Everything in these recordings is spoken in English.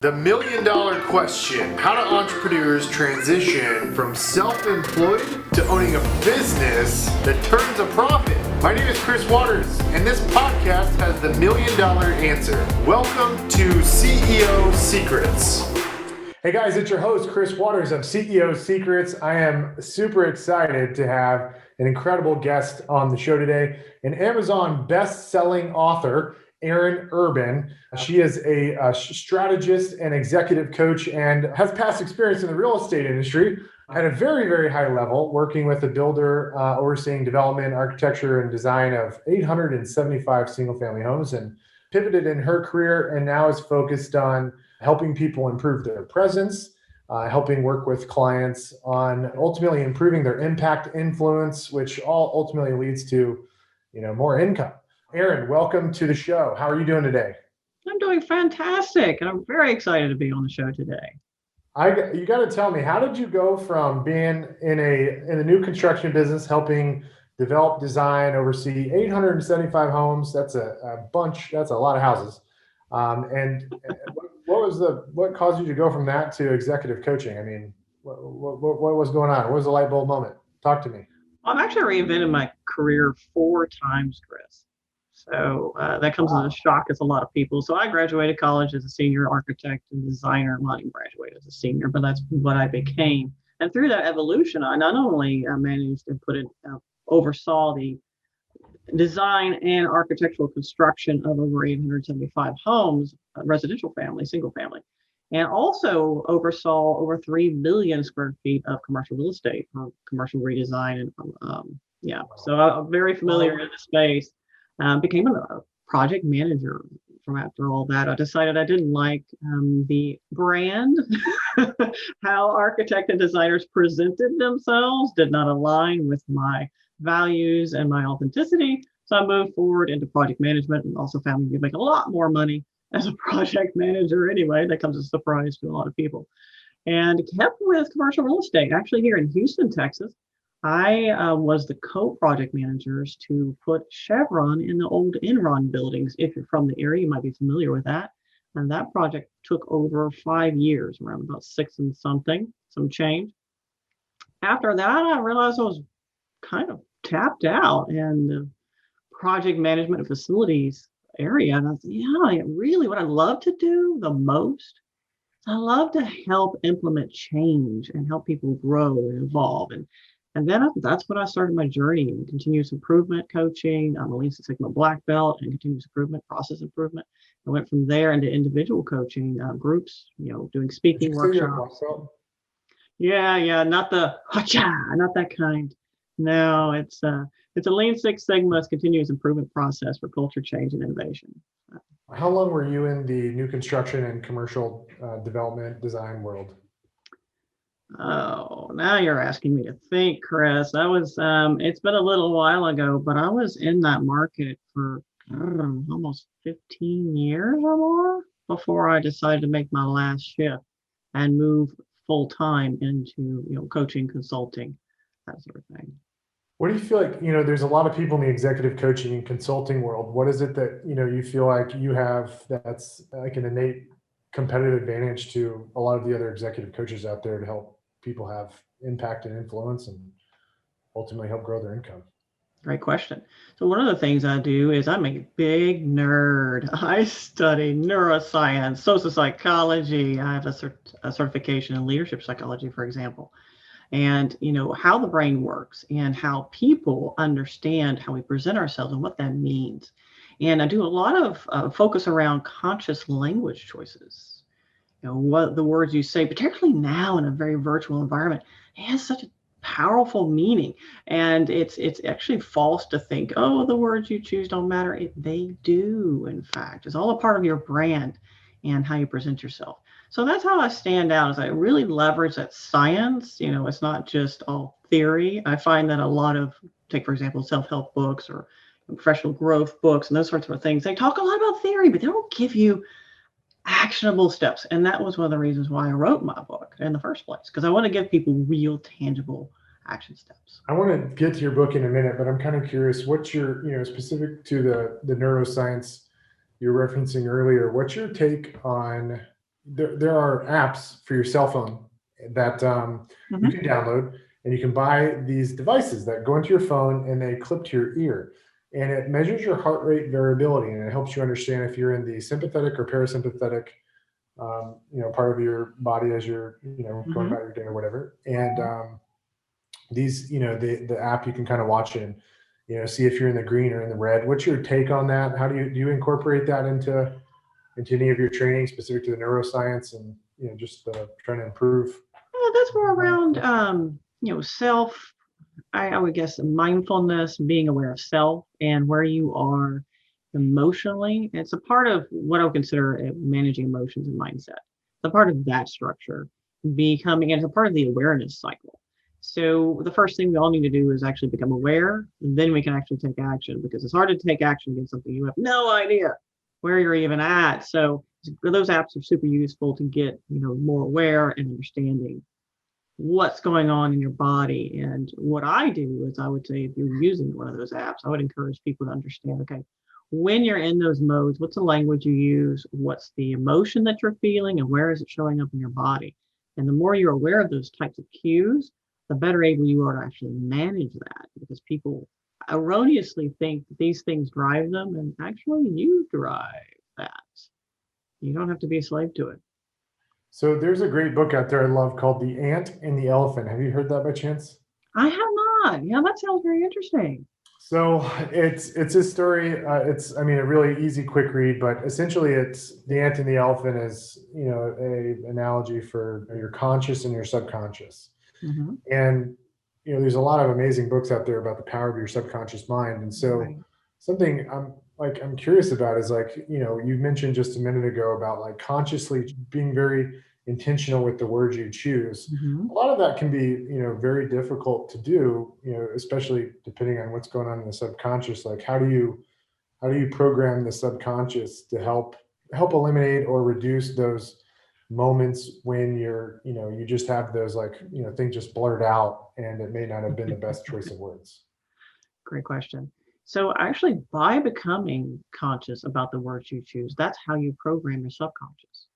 The million dollar question: how do entrepreneurs transition from self-employed to owning a business that turns a profit? My name is Chris Waters, and this podcast has the million dollar answer. Welcome to CEO Secrets. Hey guys, it's your host, Chris Waters of CEO Secrets. I am super excited to have an incredible guest on the show today, an Amazon best-selling author, Erin Urban. She is a strategist and executive coach and has past experience in the real estate industry at a very, very high level, working with a builder, overseeing development, architecture, and design of 875 single-family homes, and pivoted in her career and now is focused on helping people improve their presence, helping work with clients on ultimately improving their impact influence, which all ultimately leads to, more income. Erin, welcome to the show. How are you doing today? I'm doing fantastic, and I'm very excited to be on the show today. You got to tell me, how did you go from being in a new construction business, helping develop, design, oversee 875 homes? That's a bunch. That's a lot of houses. And what caused you to go from that to executive coaching? I mean, what was going on? What was the light bulb moment? Talk to me. I've actually reinvented my career 4 times, Chris. So that comes as a shock as a lot of people. So I graduated college as a senior architect and designer. Well, I didn't graduate as a senior, but that's what I became. And through that evolution, I not only managed to oversaw the design and architectural construction of over 875 homes, residential family, single family, and also oversaw over 3 million square feet of commercial real estate for commercial redesign. And so I'm very familiar in the space. Became a project manager from after all that. I decided I didn't like the brand, how architect and designers presented themselves did not align with my values and my authenticity. So I moved forward into project management and also found you could make a lot more money as a project manager anyway. That comes as a surprise to a lot of people. And kept with commercial real estate, actually here in Houston, Texas. I was the co-project managers to put Chevron in the old Enron buildings. If you're from the area, you might be familiar with that. And that project took over 5 years, around about 6 and some change. After that, I realized I was kind of tapped out in the project management and facilities area. And I said, really what I love to do the most, I love to help implement change and help people grow and evolve. And then that's when I started my journey in continuous improvement coaching. I'm a Lean Six Sigma black belt and continuous improvement, process improvement. I went from there into individual coaching groups, doing speaking workshops. Yeah, not that kind. No, it's a Lean Six Sigma continuous improvement process for culture change and innovation. How long were you in the new construction and commercial development design world? Oh, now you're asking me to think, Chris. I was, it's been a little while ago, but I was in that market for almost 15 years or more before I decided to make my last shift and move full time into, coaching, consulting, that sort of thing. What do you feel like, there's a lot of people in the executive coaching and consulting world. What is it that, you feel like you have that's like an innate competitive advantage to a lot of the other executive coaches out there to help people have impact and influence and ultimately help grow their income? Great question. So one of the things I do is I'm a big nerd. I study neuroscience, social psychology. I have a certification in leadership psychology, for example. And, how the brain works and how people understand how we present ourselves and what that means. And I do a lot of focus around conscious language choices. What the words you say, particularly now in a very virtual environment, it has such a powerful meaning. And it's actually false to think, the words you choose don't matter. They do, in fact. It's all a part of your brand and how you present yourself. So that's how I stand out, is I really leverage that science. It's not just all theory. I find that a lot of, take for example, self-help books or professional growth books and those sorts of things, they talk a lot about theory, but they don't give you actionable steps. And that was one of the reasons why I wrote my book in the first place, because I want to give people real, tangible action steps. I want to get to your book in a minute, but I'm kind of curious, what's your, specific to the neuroscience you're referencing earlier, what's your take on there are apps for your cell phone that you can download, and you can buy these devices that go into your phone and they clip to your ear, and it measures your heart rate variability, and it helps you understand if you're in the sympathetic or parasympathetic part of your body as you're going Hmm. about your day or whatever. And these the app, you can kind of watch it and see if you're in the green or in the red. What's your take on that? How do you incorporate that into any of your training specific to the neuroscience and just trying to improve? That's more around, self. I would guess mindfulness, being aware of self and where you are emotionally. It's a part of what I would consider managing emotions and mindset. It's a part of that structure, becoming, and it's a part of the awareness cycle. So the first thing we all need to do is actually become aware, and then we can actually take action, because it's hard to take action against something you have no idea where you're even at. So those apps are super useful to get more aware and understanding what's going on in your body. And what I do is, I would say, if you're using one of those apps, I would encourage people to understand, okay, when you're in those modes, what's the language you use? What's the emotion that you're feeling? And where is it showing up in your body? And the more you're aware of those types of cues, the better able you are to actually manage that, because people erroneously think that these things drive them, and actually you drive that. You don't have to be a slave to it. So there's a great book out there I love called The Ant and the Elephant. Have you heard that by chance? I have not. Yeah, that sounds very interesting. So it's a story. It's, I mean, a really easy, quick read, but essentially it's the ant and the elephant is a analogy for your conscious and your subconscious. Hmm. And there's a lot of amazing books out there about the power of your subconscious mind. And so Right. something I'm curious about is, like, you mentioned just a minute ago about like consciously being very intentional with the words you choose. Hmm. A lot of that can be very difficult to do, especially depending on what's going on in the subconscious. Like, how do you program the subconscious to help eliminate or reduce those moments when you just have those, like, things just blurt out and it may not have been the best choice of words. Great question. So, actually, by becoming conscious about the words you choose, that's how you program your subconscious.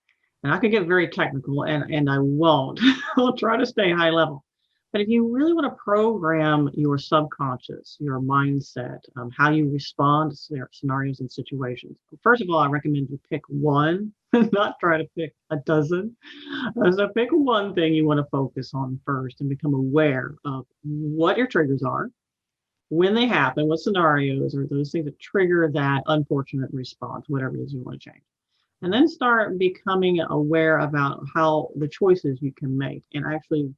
And I could get very technical, and I won't. I'll try to stay high level. But if you really want to program your subconscious, your mindset, how you respond to scenarios and situations, first of all, I recommend you pick one, not try to pick a dozen. So pick one thing you want to focus on first, and become aware of what your triggers are, when they happen, what scenarios are those things that trigger that unfortunate response, whatever it is you want to change. And then start becoming aware about how the choices you can make. And actually,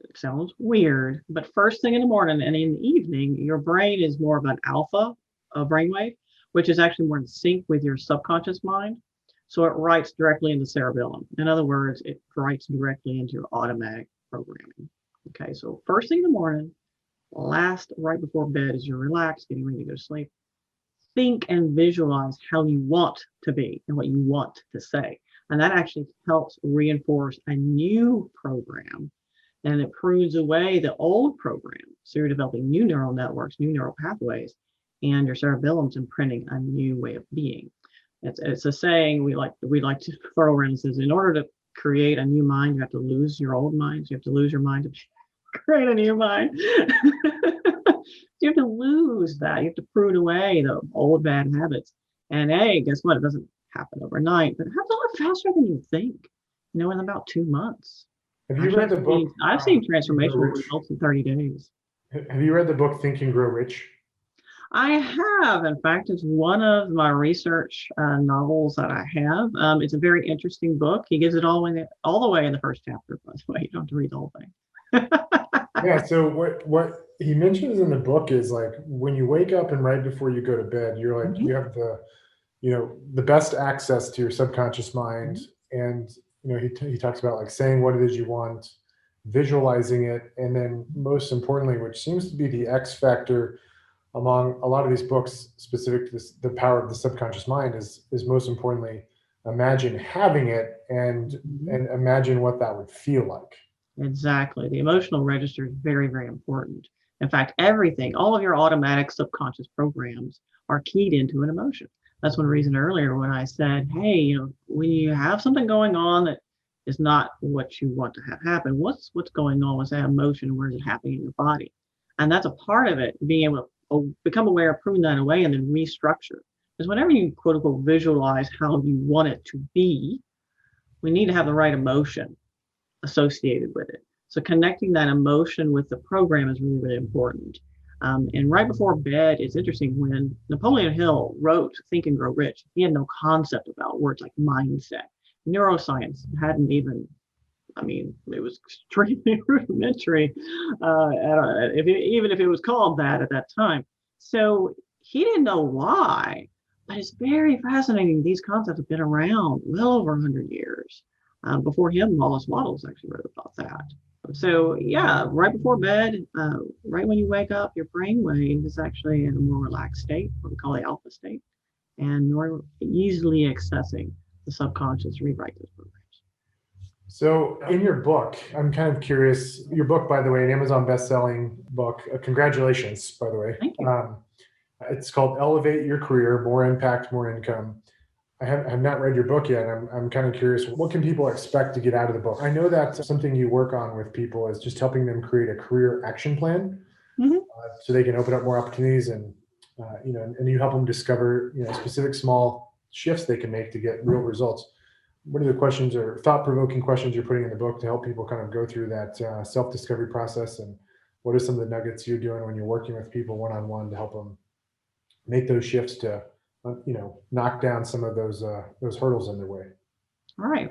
it sounds weird, but first thing in the morning and in the evening, your brain is more of an alpha brainwave, which is actually more in sync with your subconscious mind. So it writes directly in the cerebellum. In other words, it writes directly into your automatic programming. Okay, so first thing in the morning, last right before bed, as you're relaxed, getting ready to go to sleep, think and visualize how you want to be and what you want to say. And that actually helps reinforce a new program, and it prunes away the old program. So you're developing new neural networks, new neural pathways, and your cerebellum's imprinting a new way of being. It's a saying we like to throw around. It says, in order to create a new mind, you have to lose your old mind. So you have to lose your mind to create a new mind. You have to lose that. You have to prune away the old bad habits. And hey, guess what? It doesn't happen overnight, but it happens a lot faster than you think. In about 2 months. Have you Actually, read I've the seen book I've seen Think and Grow transformational Rich? results in 30 days. Have you read the book Think and Grow Rich? I have. In fact, it's one of my research novels that I have. It's a very interesting book. He gives it all the way in the first chapter, by the way. You don't have to read the whole thing. Yeah. So what he mentions in the book is, like, when you wake up and right before you go to bed, you're like, Mhm, you have the best access to your subconscious mind. mhm, And he talks about, like, saying what it is you want, visualizing it, and then most importantly, which seems to be the X factor among a lot of these books specific to this, the power of the subconscious mind, is most importantly, imagine having it, and mhm. imagine what that would feel like. Exactly. The emotional register is very, very important. In fact, everything, all of your automatic subconscious programs are keyed into an emotion. That's one reason earlier when I said, hey, when you have something going on that is not what you want to have happen, what's going on? What's that emotion? Where is it happening in your body? And that's a part of it, being able to become aware of pruning that away and then restructure. Because whenever you quote unquote visualize how you want it to be, we need to have the right emotion associated with it. So connecting that emotion with the program is really, really important. And right before bed, it's interesting when Napoleon Hill wrote Think and Grow Rich, he had no concept about words like mindset. Neuroscience hadn't even, it was extremely rudimentary, even if it was called that at that time. So he didn't know why, but it's very fascinating. These concepts have been around well over 100 years. Before him, Wallace Wattles actually wrote about that. So yeah, right before bed, right when you wake up, your brain wave is actually in a more relaxed state, what we call the alpha state, and you're easily accessing the subconscious to rewrite those programs. So in your book, I'm kind of curious, your book, by the way, an Amazon best-selling book, congratulations, by the way. Thank you. It's called Elevate Your Career, More Impact, More Income. I have not read your book yet. I'm kind of curious, what can people expect to get out of the book? I know that something you work on with people is just helping them create a career action plan so they can open up more opportunities and you help them discover specific small shifts they can make to get real results. What are the questions or thought-provoking questions you're putting in the book to help people kind of go through that self-discovery process? And what are some of the nuggets you're doing when you're working with people one-on-one to help them make those shifts to knock down some of those hurdles in their way? Right.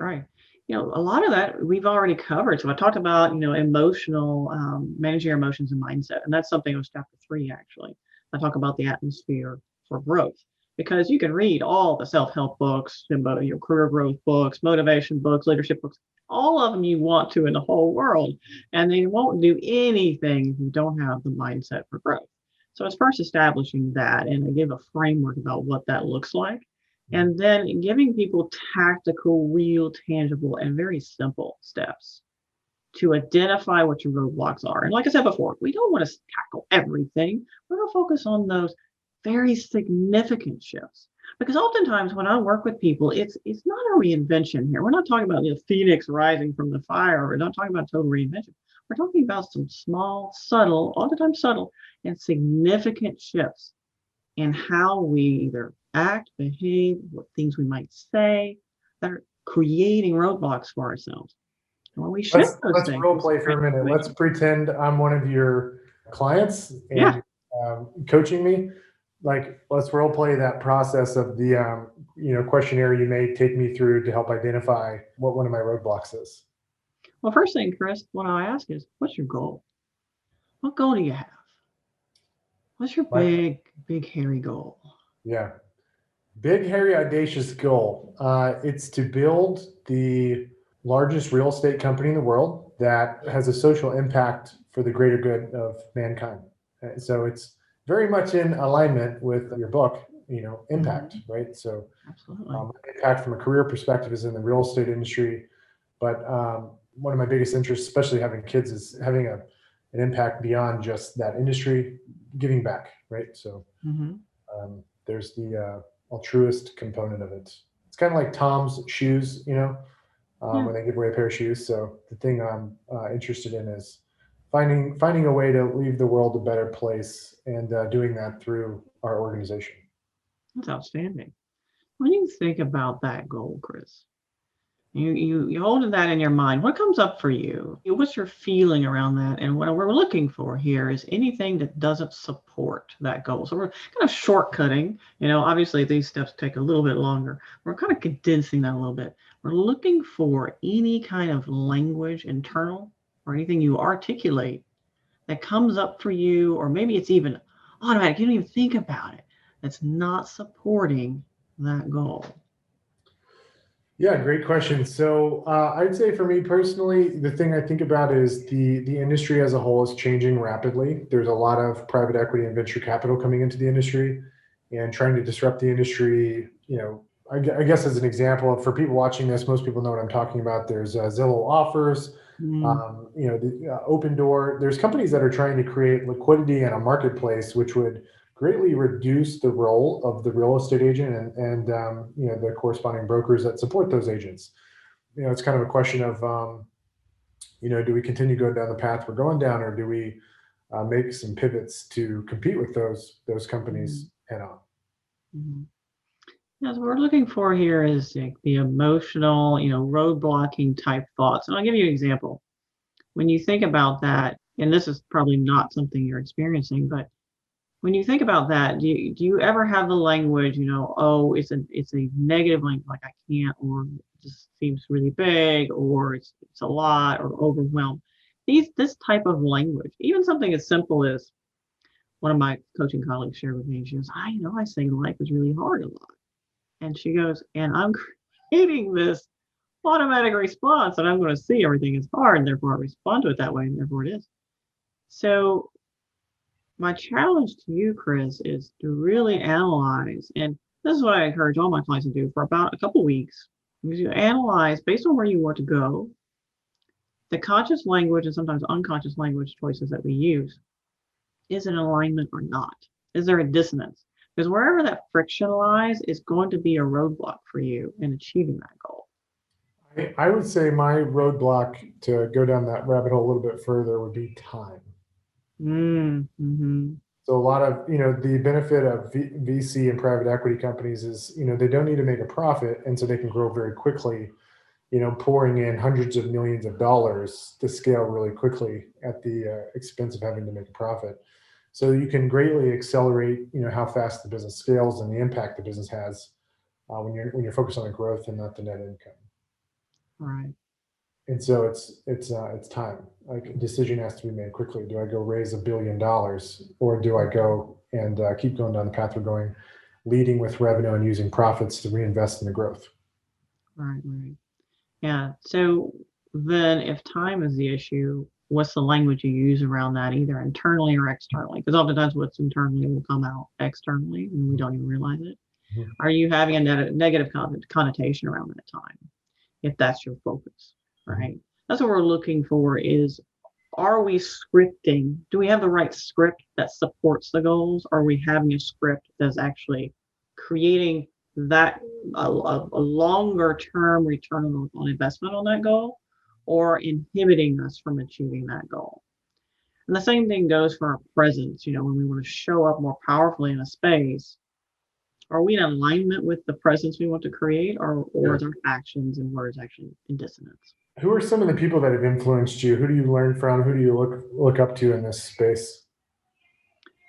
A lot of that we've already covered. So I talked about, emotional, managing your emotions and mindset. And that's something that was chapter 3, actually. I talk about the atmosphere for growth, because you can read all the self-help books, your career growth books, motivation books, leadership books, all of them you want to in the whole world. And they won't do anything if you don't have the mindset for growth. So it's first establishing that, and I give a framework about what that looks like. And then giving people tactical, real, tangible, and very simple steps to identify what your roadblocks are. And like I said before, we don't want to tackle everything. We're going to focus on those very significant shifts. Because oftentimes when I work with people, it's not a reinvention here. We're not talking about the phoenix rising from the fire. We're not talking about total reinvention. We're talking about some small, subtle, oftentimes subtle, and significant shifts in how we either act, behave, what things we might say that are creating roadblocks for ourselves. And when we shift Let's role play for a minute. Let's pretend I'm one of your clients and coaching me. Like, let's role play that process of the questionnaire you may take me through to help identify what one of my roadblocks is. Well, first thing, Chris, what I ask is, what's your goal? What goal do you have? What's your big, hairy goal? Yeah. Big, hairy, audacious goal. It's to build the largest real estate company in the world that has a social impact for the greater good of mankind. So it's very much in alignment with your book, impact, right? So impact from a career perspective is in the real estate industry. But one of my biggest interests, especially having kids, is having an impact beyond just that industry, giving back, right? So there's the altruist component of it. It's kind of like Tom's shoes, when they give away a pair of shoes. So the thing I'm interested in is finding a way to leave the world a better place, and doing that through our organization. That's outstanding. When you think about that goal, Chris, you holding that in your mind, what comes up for you? What's your feeling around that? And what we're looking for here is anything that doesn't support that goal. So we're kind of shortcutting, obviously these steps take a little bit longer. We're kind of condensing that a little bit. We're looking for any kind of language, internal, or anything you articulate that comes up for you, or maybe it's even automatic. You don't even think about it. That's not supporting that goal. Yeah, great question. So I'd say for me personally, the thing I think about is the industry as a whole is changing rapidly. There's a lot of private equity and venture capital coming into the industry and trying to disrupt the industry. I guess as an example, for people watching this, most people know what I'm talking about. There's Zillow Offers, the Open Door. There's companies that are trying to create liquidity in a marketplace, which would greatly reduce the role of the real estate agent and the corresponding brokers that support those agents. It's kind of a question of, do we continue going down the path we're going down, or do we make some pivots to compete with those companies head on? Mm-hmm. Yeah, so what we're looking for here is like the emotional, roadblocking type thoughts. And I'll give you an example. When you think about that, and this is probably not something you're experiencing, but when you think about that, do you ever have the language, oh, it's a negative language, like I can't, or this seems really big, or it's a lot, or overwhelmed. This type of language, even something as simple as one of my coaching colleagues shared with me, she goes, I say life is really hard a lot. And she goes, and I'm creating this automatic response, and I'm going to see everything is hard, and therefore I respond to it that way, and therefore it is. So my challenge to you, Chris, is to really analyze, and this is what I encourage all my clients to do for about a couple weeks, because you analyze based on where you want to go, the conscious language and sometimes unconscious language choices that we use. Is it in alignment or not? Is there a dissonance? Because wherever that friction lies is going to be a roadblock for you in achieving that goal. I would say my roadblock to go down that rabbit hole a little bit further would be time. Mm-hmm. So a lot of, the benefit of VC and private equity companies is, they don't need to make a profit. And so they can grow very quickly, pouring in hundreds of millions of dollars to scale really quickly at the expense of having to make a profit. So you can greatly accelerate, how fast the business scales and the impact the business has when you're focused on the growth and not the net income. Right. And so it's time. Like, a decision has to be made quickly. Do I go raise $1 billion, or do I go and keep going down the path we're going, leading with revenue and using profits to reinvest in the growth? Right. Yeah. So then, if time is the issue, what's the language you use around that, either internally or externally? Because oftentimes what's internally will come out externally, and we don't even realize it. Mm-hmm. Are you having a negative connotation around that time, if that's your focus? Right. That's what we're looking for is, are we scripting? Do we have the right script that supports the goals? Are we having a script that's actually creating that a longer term return on investment on that goal, or inhibiting us from achieving that goal? And the same thing goes for our presence. When we want to show up more powerfully in a space, are we in alignment with the presence we want to create, or is our actions and words actually in dissonance? Who are some of the people that have influenced you? Who do you learn from? Who do you look up to in this space?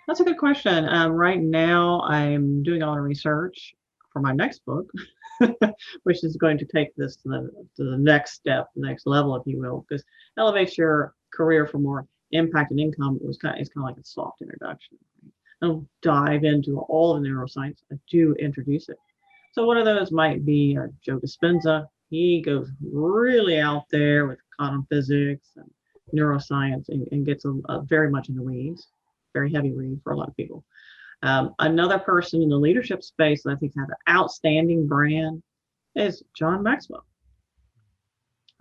That's a good question. Right now, I'm doing a lot of research for my next book, which is going to take this to the next step, the next level, if you will, because elevates your career for more impact and income. It's kind of like a soft introduction. I don't dive into all of neuroscience. I do introduce it. So one of those might be Joe Dispenza. He goes really out there with quantum physics and neuroscience and gets very much in the weeds. Very heavy read for a lot of people. Another person in the leadership space that I think has an outstanding brand is John Maxwell.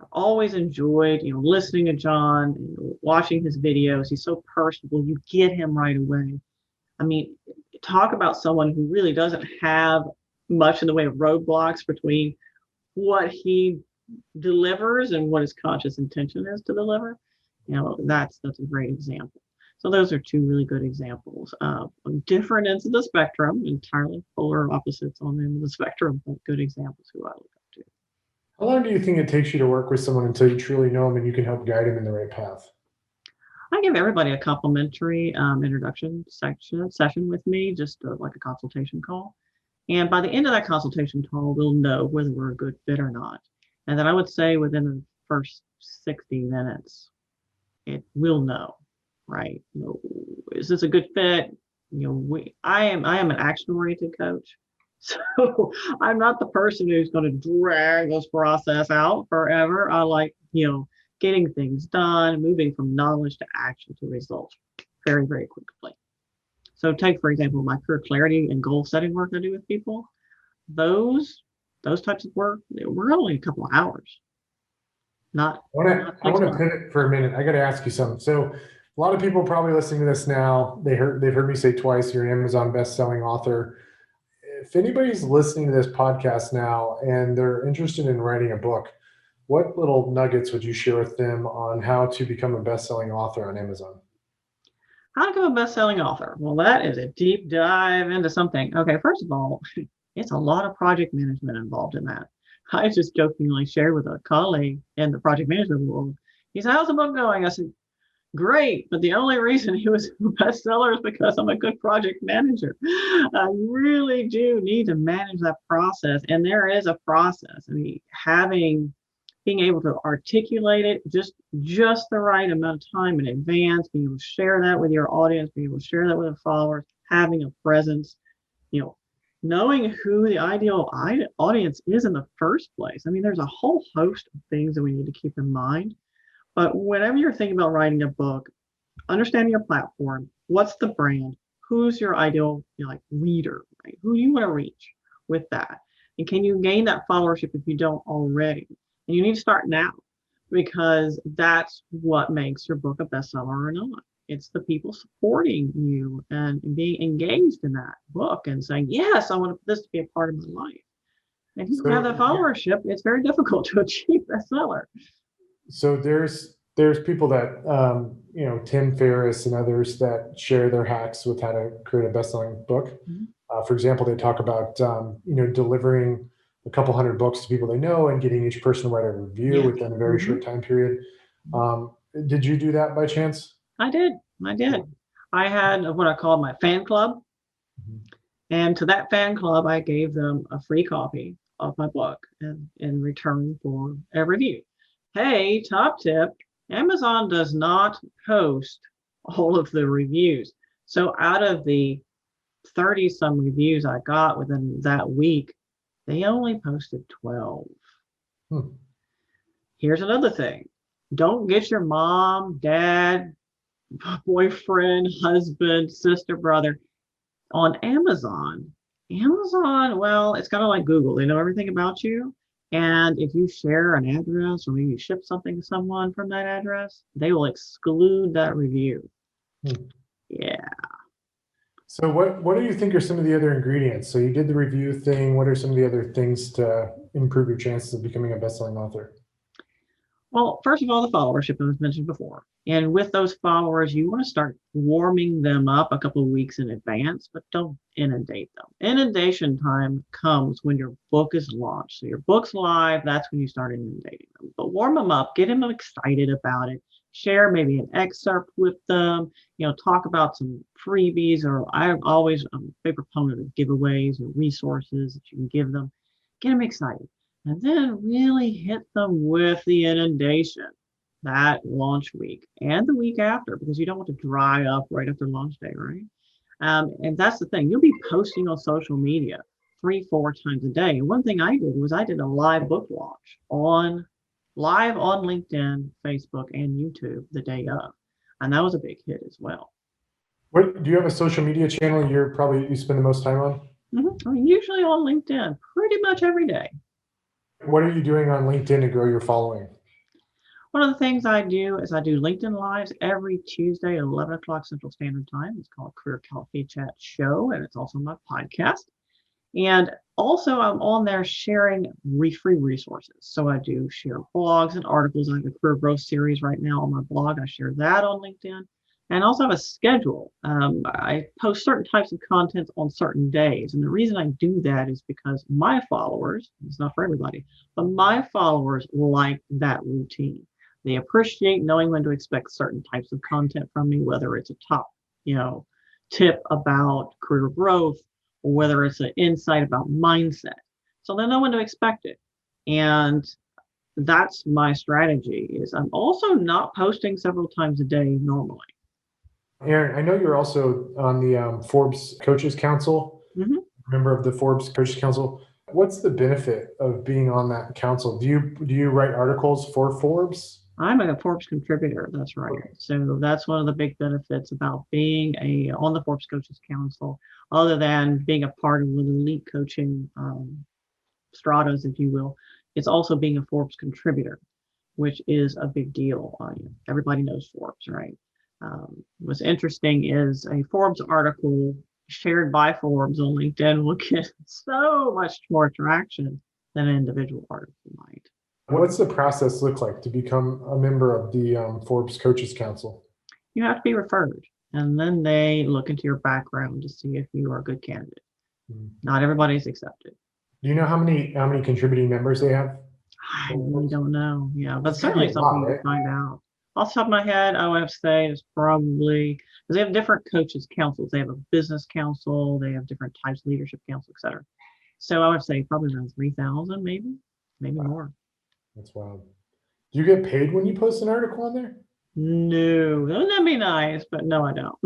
I've always enjoyed, listening to John and watching his videos. He's so personable. You get him right away. I mean, talk about someone who really doesn't have much in the way of roadblocks between what he delivers and what his conscious intention is to deliver. That's a great example. So those are two really good examples of different ends of the spectrum, entirely polar opposites on the end of the spectrum, but good examples who I look up to. How long do you think it takes you to work with someone until you truly know them and you can help guide them in the right path? I give everybody a complimentary introduction session with me, just like a consultation call. And by the end of that consultation call, we'll know whether we're a good fit or not. And then I would say within the first 60 minutes, it will know. Right? Is this a good fit? I am an action-oriented coach, so I'm not the person who's going to drag this process out forever. I like getting things done, moving from knowledge to action to results very, very quickly. So take, for example, my career clarity and goal setting work I do with people. Those types of work, we're only a couple of hours. I want to pivot for a minute. I got to ask you something. So A lot of people probably listening to this now, they've heard me say twice, you're an Amazon best-selling author. If anybody's listening to this podcast now and they're interested in writing a book, what little nuggets would you share with them on how to become a best-selling author on Amazon? How to become a best-selling author? Well, that is a deep dive into something. Okay, first of all, it's a lot of project management involved in that. I just jokingly shared with a colleague in the project management world. He said, "How's the book going?" I said, "Great, but the only reason he was a bestseller is because I'm a good project manager." I really do need to manage that process, and there is a process. I mean, being able to articulate it just the right amount of time in advance, being able to share that with your audience, being able to share that with the followers, having a presence, you know, knowing who the ideal audience is in the first place. I mean, there's a whole host of things that we need to keep in mind. But whenever you're thinking about writing a book, understanding your platform, what's the brand, who's your ideal, like reader, right? Who do you want to reach with that? And can you gain that followership if you don't already? And you need to start now because that's what makes your book a bestseller or not. It's the people supporting you and being engaged in that book and saying, yes, I want this to be a part of my life. And if you don't have that followership, it's very difficult to achieve bestseller. So there's people that Tim Ferriss and others that share their hacks with how to create a best-selling book. For example, they talk about delivering a couple hundred books to people they know and getting each person to write a review within a very short time period. Did you do that by chance? I did. I had what I called my fan club. And to that fan club, I gave them a free copy of my book in return for a review. Hey, top tip, Amazon does not post all of the reviews. So out of the 30 some reviews I got within that week, they only posted 12. Here's another thing. Don't get your mom, dad, boyfriend, husband, sister, brother on Amazon. Amazon, well, it's kind of like Google. They know everything about you. And if you share an address or maybe you ship something to someone from that address, they will exclude that review. Yeah. So what do you think are some of the other ingredients? So you did the review thing. What are some of the other things to improve your chances of becoming a best-selling author? Well, first of all, the followership I was mentioned before. And with those followers, you want to start warming them up a couple of weeks in advance, but don't inundate them. Inundation time comes when your book is launched. So your book's live, that's when you start inundating them. But warm them up, get them excited about it. Share maybe an excerpt with them, talk about some freebies, or I'm always a big proponent of giveaways or resources that you can give them. Get them excited. And then really hit them with the inundation that launch week and the week after, because you don't want to dry up right after launch day, right? And that's the thing. You'll be posting on social media 3-4 times a day. And one thing I did was I did a live book launch live on LinkedIn, Facebook, and YouTube the day of. And that was a big hit as well. What do you have a social media channel you spend the most time on? I mean, usually on LinkedIn, pretty much every day. What are you doing on LinkedIn to grow your following? One of the things I do is I do LinkedIn Lives every Tuesday at 11 o'clock Central Standard Time. It's called Career Coffee Chat Show, and it's also my podcast. And also, I'm on there sharing free resources. So I do share blogs and articles. I have a career growth series right now on my blog. I share that on LinkedIn. And also have a schedule. I post certain types of content on certain days. And the reason I do that is because my followers, it's not for everybody, but my followers like that routine. They appreciate knowing when to expect certain types of content from me, whether it's a top, tip about career growth, or whether it's an insight about mindset. So they know when to expect it. And that's my strategy. Is I'm also not posting several times a day normally. Erin, I know you're also on the Forbes Coaches Council, member of the Forbes Coaches Council. What's the benefit of being on that council? Do you write articles for Forbes? I'm a Forbes contributor. That's right. Okay. So that's one of the big benefits about being on the Forbes Coaches Council, other than being a part of the elite coaching stratas, if you will. It's also being a Forbes contributor, which is a big deal. Everybody knows Forbes, right? What's interesting is a Forbes article shared by Forbes on LinkedIn will get so much more traction than an individual article might. What's the process look like to become a member of the Forbes Coaches Council? You have to be referred, and then they look into your background to see if you are a good candidate. Not everybody's accepted. Do you know how many contributing members they have? I really don't know. Yeah, but It's gotta certainly be a lot, something you right? can find out. Off the top of my head, I would have to say it's probably because they have different coaches councils. They have a business council, they have different types of leadership council, et cetera. So I would say probably around 3,000, maybe Wow. more. That's wild. Do you get paid when you post an article on there? No, wouldn't that be nice? But no, I don't.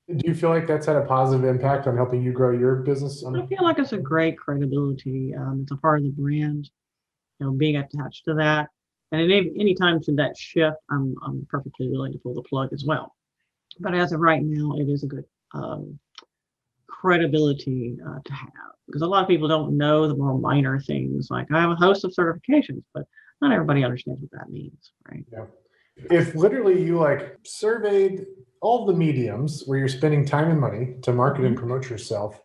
Do you feel like that's had a positive impact on helping you grow your business? I feel like it's a great credibility. It's a part of the brand, being attached to that. And at any time to that shift, I'm perfectly willing to pull the plug as well. But as of right now, it is a good credibility to have, because a lot of people don't know the more minor things. Like I have a host of certifications, but not everybody understands what that means, right? Yeah. If literally you surveyed all the mediums where you're spending time and money to market and promote yourself,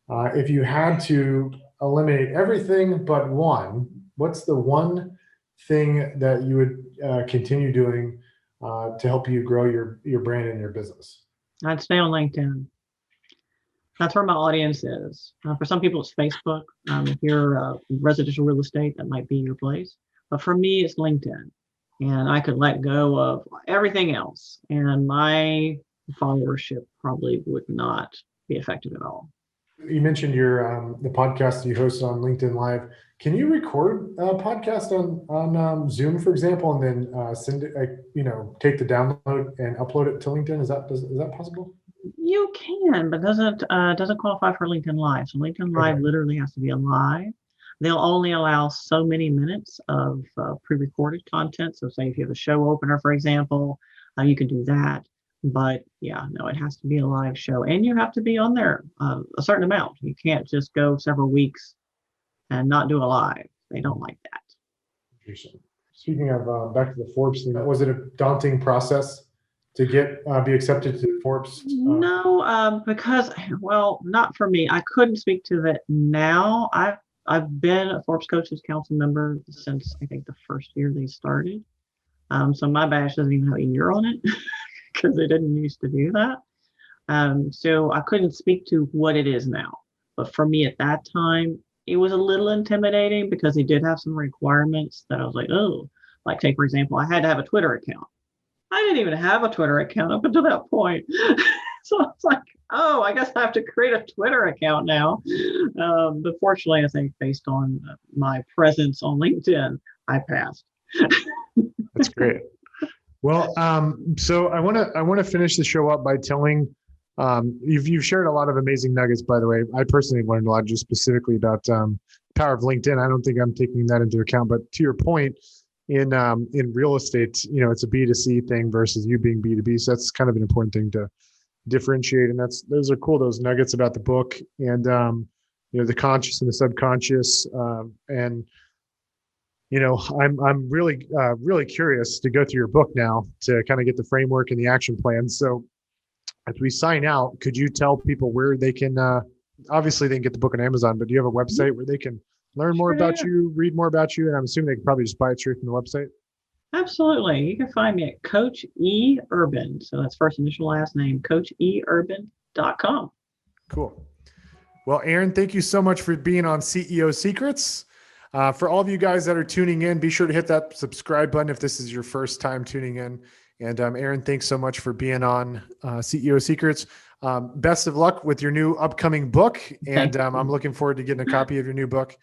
if you had to eliminate everything but one, what's the one thing that you would continue doing to help you grow your brand and your business? I'd stay on LinkedIn. That's where my audience is. For some people, it's Facebook. If you're residential real estate, that might be your place. But for me, it's LinkedIn. And I could let go of everything else. And my followership probably would not be affected at all. You mentioned your the podcast you hosted on LinkedIn Live. Can you record a podcast on Zoom, for example, and then send it, take the download and upload it to LinkedIn? Is that possible? You can, but doesn't qualify for LinkedIn Live. So LinkedIn Live literally has to be a live. They'll only allow so many minutes of pre-recorded content. So say if you have a show opener, for example, you can do that. But yeah, no, it has to be a live show, and you have to be on there a certain amount. You can't just go several weeks and not do a live. They don't like that. Interesting. Speaking of back to the Forbes thing, was it a daunting process to be accepted to Forbes? No, because not for me. I couldn't speak to that now. I've been a Forbes Coaches Council member since I think the first year they started. So my badge doesn't even have a year on it because they didn't used to do that. So I couldn't speak to what it is now. But for me at that time, it was a little intimidating because they did have some requirements that I was like, oh, like take, for example, I had to have a Twitter account. I didn't even have a Twitter account up until that point. So it's like, oh, I guess I have to create a Twitter account now. But fortunately, I think based on my presence on LinkedIn, I passed. That's great. Well, so I want to finish the show up by telling you've shared a lot of amazing nuggets. By the way, I personally learned a lot just specifically about power of LinkedIn. I don't think I'm taking that into account, but to your point, in real estate, it's a B2C thing versus you being B2B. So that's kind of an important thing to differentiate. And those are cool, those nuggets about the book and, the conscious and the subconscious. And I'm really, really curious to go through your book now to kind of get the framework and the action plan. So as we sign out, could you tell people where they can, obviously they can get the book on Amazon, but do you have a website where they can learn more about you, read more about you? And I'm assuming they can probably just buy it straight from the website. Absolutely. You can find me at Coach E Urban. So that's first initial last name, CoachEUrban.com. Cool. Well, Erin, thank you so much for being on CEO Secrets. For all of you guys that are tuning in, be sure to hit that subscribe button if this is your first time tuning in. And Erin, thanks so much for being on CEO Secrets. Best of luck with your new upcoming book. And I'm looking forward to getting a copy of your new book.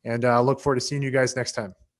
And I look forward to seeing you guys next time.